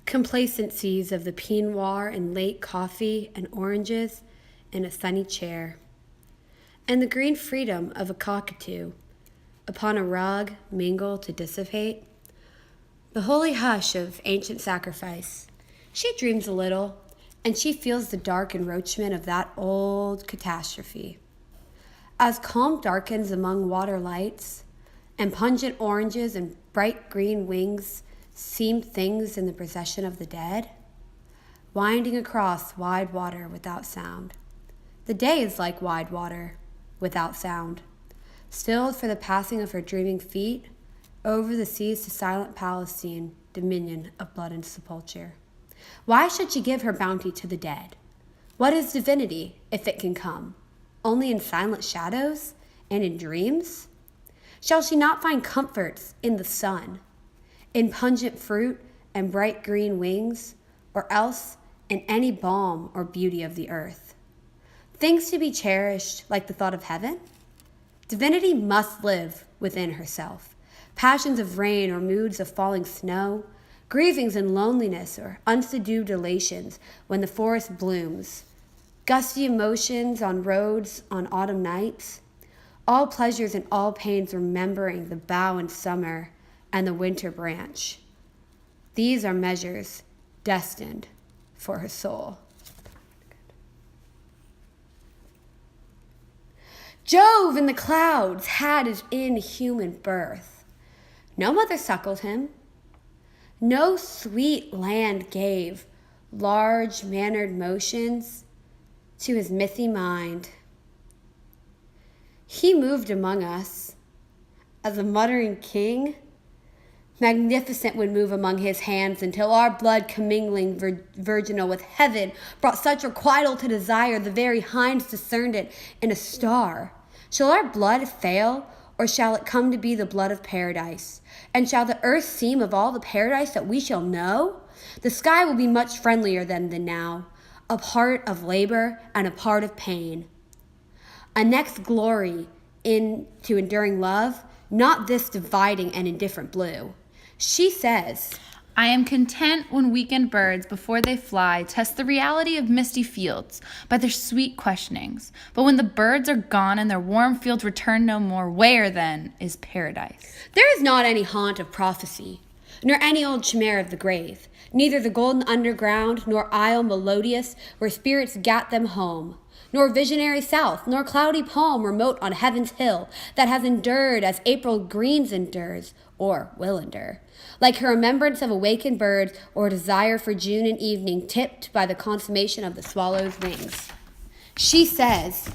complacencies of the peignoir and late coffee and oranges in a sunny chair, and the green freedom of a cockatoo upon a rug mingle to dissipate, the holy hush of ancient sacrifice. She dreams a little, and she feels the dark encroachment of that old catastrophe. As calm darkens among water lights, and pungent oranges and bright green wings seem things in the procession of the dead, winding across wide water without sound. The day is like wide water, without sound, stilled for the passing of her dreaming feet over the seas to silent Palestine, dominion of blood and sepulture. Why should she give her bounty to the dead? What is divinity, if it can come? Only in silent shadows and in dreams? Shall she not find comforts in the sun, in pungent fruit and bright green wings, or else in any balm or beauty of the earth? Things to be cherished like the thought of heaven? Divinity must live within herself. Passions of rain or moods of falling snow, grievings and loneliness or unsubdued elations when the forest blooms, gusty emotions on roads on autumn nights, all pleasures and all pains remembering the bough in summer and the winter branch. These are measures destined for her soul. Jove in the clouds had his inhuman birth. No mother suckled him. No sweet land gave large mannered motions to his mythy mind. He moved among us as a muttering king. Magnificent would move among his hands until our blood commingling virginal with heaven brought such requital to desire the very hinds discerned it in a star. Shall our blood fail, or shall it come to be the blood of paradise? And shall the earth seem of all the paradise that we shall know? The sky will be much friendlier than now, a part of labor and a part of pain. A next glory into enduring love, not this dividing and indifferent blue. She says, I am content when weakened birds, before they fly, test the reality of misty fields by their sweet questionings. But when the birds are gone and their warm fields return no more, where then is paradise? There is not any haunt of prophecy, nor any old chimera of the grave, neither the golden underground, nor isle melodious where spirits gat them home, nor visionary south, nor cloudy palm remote on heaven's hill that has endured as April greens endures, or will endure, like her remembrance of awakened birds or desire for June and evening tipped by the consummation of the swallow's wings. She says,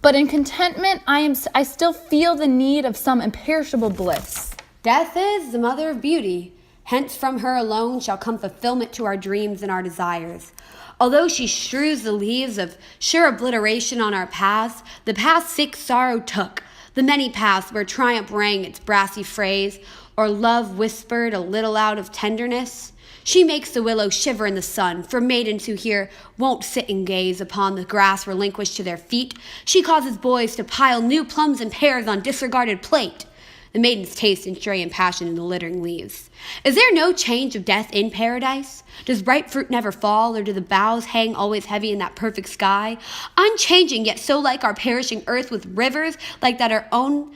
but in contentment I still feel the need of some imperishable bliss. Death is the mother of beauty. Hence from her alone shall come fulfillment to our dreams and our desires. Although she strews the leaves of sure obliteration on our paths, the path sick sorrow took, the many paths where triumph rang its brassy phrase, or love whispered a little out of tenderness. She makes the willow shiver in the sun, for maidens who here won't sit and gaze upon the grass relinquished to their feet. She causes boys to pile new plums and pears on disregarded plate. The maidens taste and stray in passion in the littering leaves. Is there no change of death in paradise? Does ripe fruit never fall, or do the boughs hang always heavy in that perfect sky? Unchanging, yet so like our perishing earth, with rivers like that our own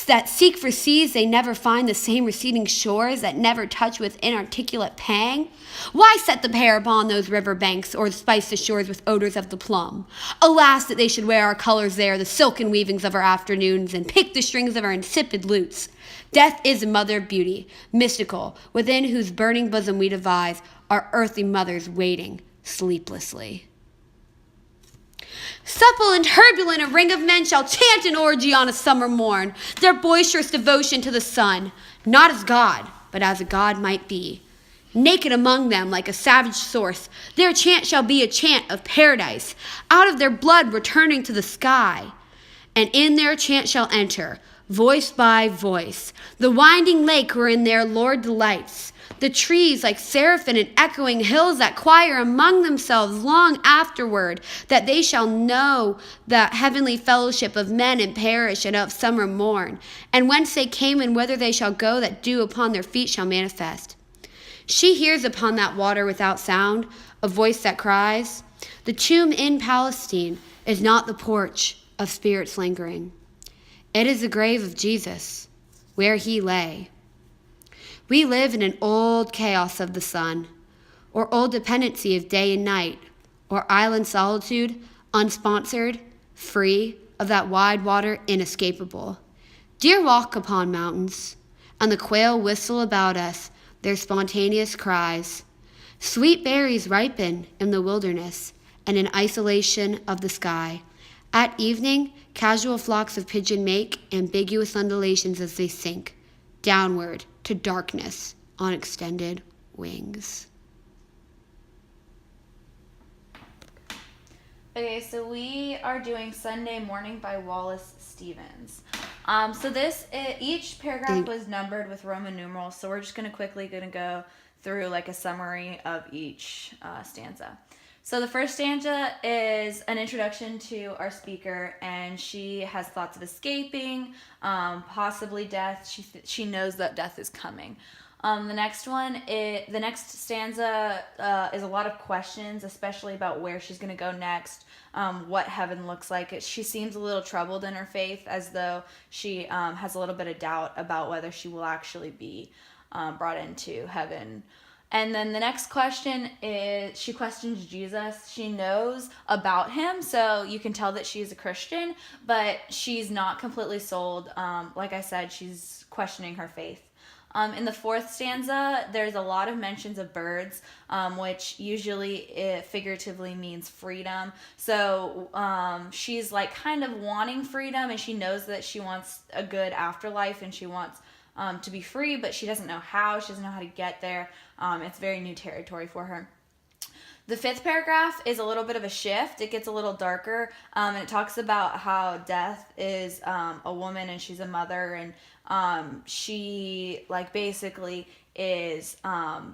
that seek for seas they never find, the same receding shores that never touch with inarticulate pang? Why set the pear upon those river banks, or spice the shores with odors of the plum? Alas, that they should wear our colors there, the silken weavings of our afternoons, and pick the strings of our insipid lutes. Death is a mother of beauty, mystical, within whose burning bosom we devise our earthly mothers waiting sleeplessly. Supple and turbulent, a ring of men shall chant an orgy on a summer morn, their boisterous devotion to the sun, not as God, but as a god might be. Naked among them like a savage source, their chant shall be a chant of paradise, out of their blood returning to the sky. And in their chant shall enter, voice by voice, the winding lake wherein their Lord delights, the trees like seraphim and echoing hills that choir among themselves long afterward, that they shall know the heavenly fellowship of men and perish and of summer morn, and whence they came and whither they shall go, that dew upon their feet shall manifest. She hears upon that water without sound a voice that cries, "The tomb in Palestine is not the porch of spirits lingering. It is the grave of Jesus, where he lay." We live in an old chaos of the sun, or old dependency of day and night, or island solitude, unsponsored, free of that wide water inescapable. Deer walk upon mountains, and the quail whistle about us their spontaneous cries. Sweet berries ripen in the wilderness and in isolation of the sky. At evening, casual flocks of pigeon make ambiguous undulations as they sink downward to darkness on extended wings. Okay, so we are doing Sunday Morning by Wallace Stevens. Each paragraph was numbered with Roman numerals, so we're just going to go through like a summary of each stanza. So the first stanza is an introduction to our speaker, and she has thoughts of escaping, possibly death. She knows that death is coming. The next stanza is a lot of questions, especially about where she's going to go next, what heaven looks like. She seems a little troubled in her faith, as though she has a little bit of doubt about whether she will actually be brought into heaven. And then the next question is, she questions Jesus. She knows about him, so you can tell that she's a Christian, but she's not completely sold. Like I said, she's questioning her faith. In the fourth stanza, there's a lot of mentions of birds, which usually figuratively means freedom. So she's like kind of wanting freedom, and she knows that she wants a good afterlife, and she wants to be free, but she doesn't know how. She doesn't know how to get there. It's very new territory for her. The fifth paragraph is a little bit of a shift. It gets a little darker, and it talks about how death is a woman, and she's a mother, and she like basically is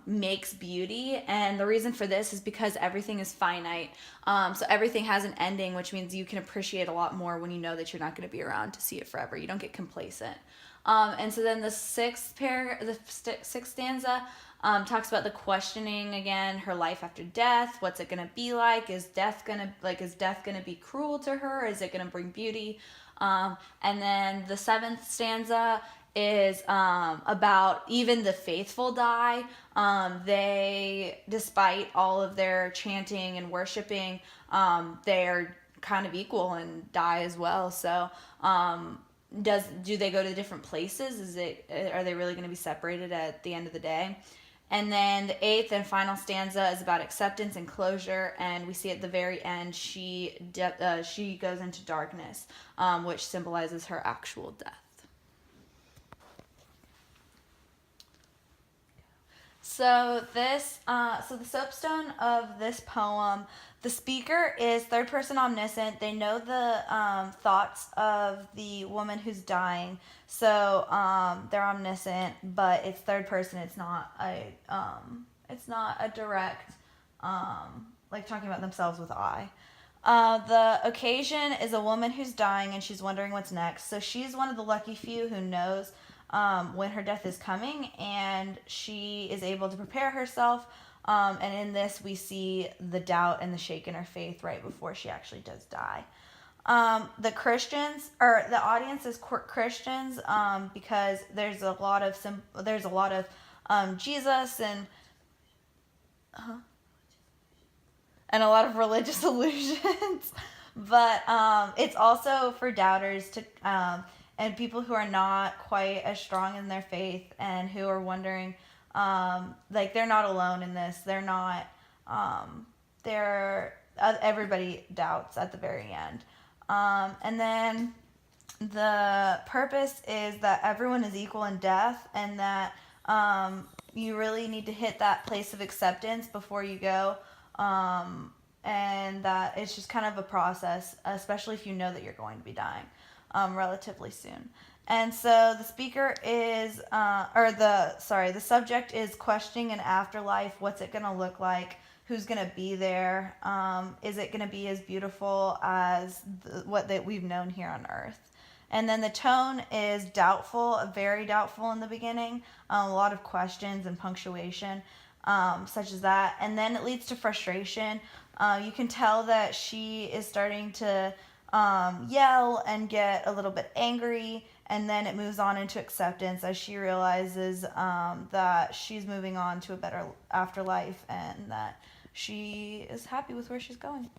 makes beauty, and the reason for this is because everything is finite. So everything has an ending, which means you can appreciate a lot more when you know that you're not going to be around to see it forever. You don't get complacent. And so then the sixth stanza talks about the questioning again, her life after death. What's it gonna be like? Is death gonna be cruel to her? Is it gonna bring beauty? And then the seventh stanza is about even the faithful die. They, despite all of their chanting and worshiping, they are kind of equal and die as well. So do they go to different places? Are they really going to be separated at the end of the day? And then the eighth and final stanza is about acceptance and closure, and we see at the very end she goes into darkness, which symbolizes her actual death. So the soapstone of this poem, the speaker is third person omniscient. They know the thoughts of the woman who's dying, so they're omniscient, but it's third person. It's not a direct like talking about themselves with I. The occasion is a woman who's dying, and she's wondering what's next. So she's one of the lucky few who knows when her death is coming, and she is able to prepare herself. And in this, we see the doubt and the shake in her faith right before she actually does die. The Christians, or the audience is Christians, because there's a lot of Jesus and a lot of religious illusions, but it's also for doubters to and people who are not quite as strong in their faith and who are wondering, like they're not alone in this. They're not. Everybody doubts at the very end, and then the purpose is that everyone is equal in death, and that you really need to hit that place of acceptance before you go. And that it's just kind of a process, especially if you know that you're going to be dying relatively soon. And so the speaker is, the subject is questioning an afterlife. What's it going to look like? Who's going to be there? Is it going to be as beautiful as what that we've known here on earth? And then the tone is doubtful, very doubtful in the beginning. A lot of questions and punctuation. such as that. And then it leads to frustration. You can tell that she is starting to yell and get a little bit angry, and then it moves on into acceptance as she realizes that she's moving on to a better afterlife and that she is happy with where she's going.